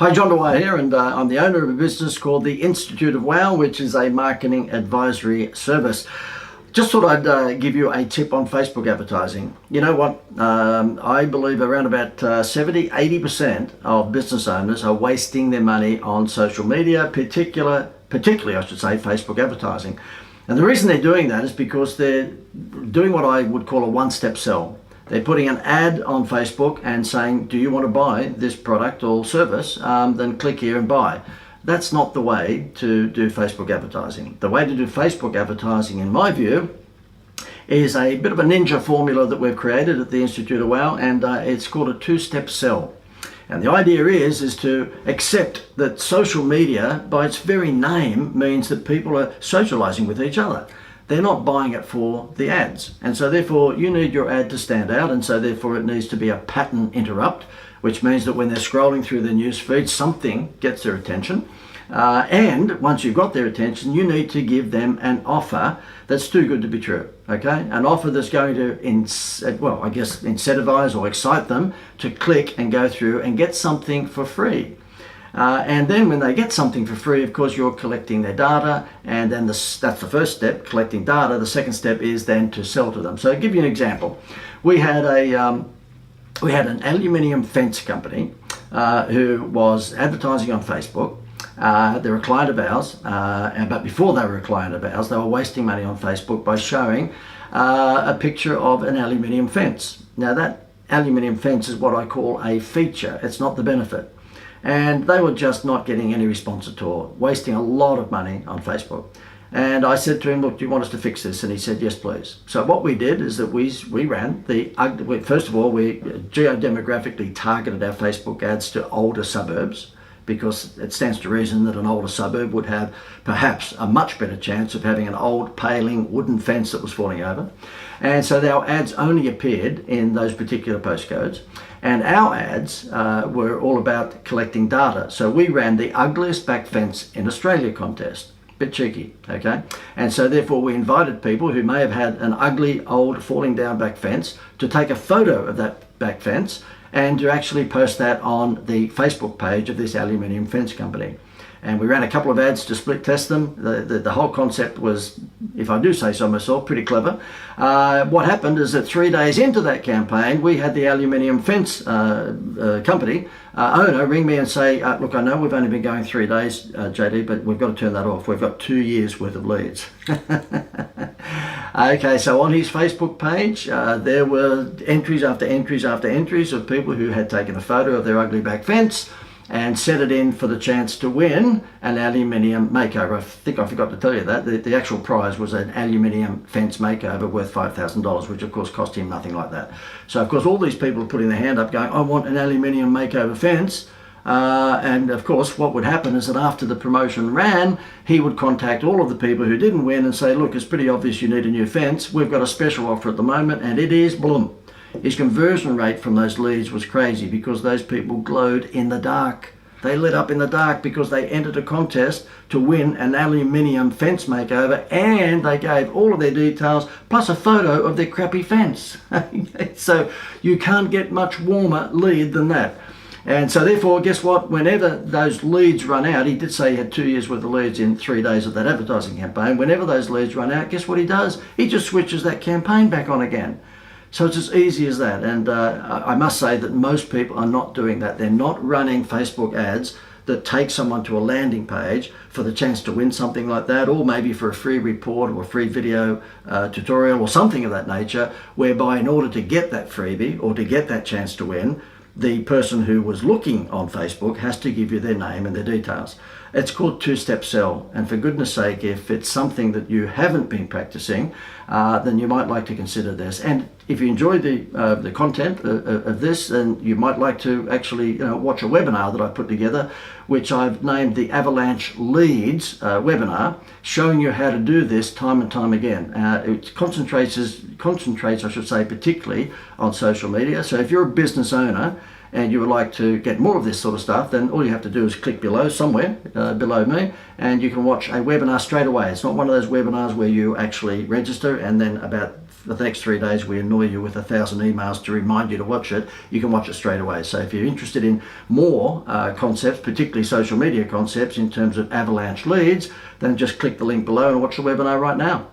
Hi, John Dwyer here, and I'm the owner of a business called the Institute of Wow, which is a marketing advisory service. Just thought I'd give you a tip on Facebook advertising. You know what? I believe around about 70-80% of business owners are wasting their money on social media, particularly I should say, Facebook advertising. And the reason they're doing that is because they're doing what I would call a one-step sell. They're putting an ad on Facebook and saying, do you want to buy this product or service? Then click here and buy. That's not the way to do Facebook advertising. The way to do Facebook advertising, in my view, is a bit of a ninja formula that we've created at the Institute of Wow, and it's called a two-step sell. And the idea is to accept that social media, by its very name, means that people are socializing with each other. They're not buying it for the ads. And so therefore you need your ad to stand out, and so therefore it needs to be a pattern interrupt, which means that when they're scrolling through their news feed, something gets their attention. And once you've got their attention, you need to give them an offer that's too good to be true, okay? An offer that's going to, incentivize or excite them to click and go through and get something for free. And then when they get something for free, of course, you're collecting their data, and then that's the first step, collecting data. The second step is then to sell to them. So I'll give you an example. We had an aluminium fence company who was advertising on Facebook. They're a client of ours, but before they were a client of ours, they were wasting money on Facebook by showing a picture of an aluminium fence. Now that aluminium fence is what I call a feature. It's not the benefit. And they were just not getting any response at all, wasting a lot of money on Facebook. And I said to him, look, do you want us to fix this? And he said, yes, please. So what we did is that we ran first of all, we geodemographically targeted our Facebook ads to older suburbs, because it stands to reason that an older suburb would have perhaps a much better chance of having an old paling wooden fence that was falling over. And so our ads only appeared in those particular postcodes. And our ads were all about collecting data. So we ran the ugliest back fence in Australia contest. Bit cheeky, okay? And so therefore we invited people who may have had an ugly old falling down back fence to take a photo of that back fence and to actually post that on the Facebook page of this aluminium fence company. And we ran a couple of ads to split test them. The whole concept was, if I do say so myself, pretty clever. What happened is that 3 days into that campaign, we had the aluminium fence company owner ring me and say, look, I know we've only been going 3 days, JD, but we've got to turn that off. We've got 2 years worth of leads. Okay, so on his Facebook page, there were entries after entries after entries of people who had taken a photo of their ugly back fence and set it in for the chance to win an aluminium makeover. I think I forgot to tell you that. The actual prize was an aluminium fence makeover worth $5,000, which of course cost him nothing like that. So of course all these people are putting their hand up going, I want an aluminium makeover fence. And of course what would happen is that after the promotion ran, he would contact all of the people who didn't win and say, look, it's pretty obvious you need a new fence. We've got a special offer at the moment, and it is bloom. His conversion rate from those leads was crazy because those people glowed in the dark. They lit up in the dark because they entered a contest to win an aluminium fence makeover, and they gave all of their details plus a photo of their crappy fence. So you can't get much warmer lead than that. And so therefore, guess what? Whenever those leads run out, he did say he had 2 years worth of leads in 3 days of that advertising campaign. Whenever those leads run out, guess what he does? He just switches that campaign back on again. So it's as easy as that. And I must say that most people are not doing that. They're not running Facebook ads that take someone to a landing page for the chance to win something like that, or maybe for a free report or a free video tutorial or something of that nature, whereby in order to get that freebie or to get that chance to win, the person who was looking on Facebook has to give you their name and their details. It's called two-step sell, and for goodness sake, if it's something that you haven't been practicing, then you might like to consider this. And if you enjoy the content of this, then you might like to actually watch a webinar that I put together, which I've named the Avalanche Leads webinar, showing you how to do this time and time again. It concentrates, I should say, particularly on social media. So if you're a business owner and you would like to get more of this sort of stuff, then all you have to do is click below, somewhere below me, and you can watch a webinar straight away. It's not one of those webinars where you actually register and then about for the next 3 days we annoy you with 1,000 emails to remind you to watch it, you can watch it straight away. So if you're interested in more concepts, particularly social media concepts in terms of avalanche leads, then just click the link below and watch the webinar right now.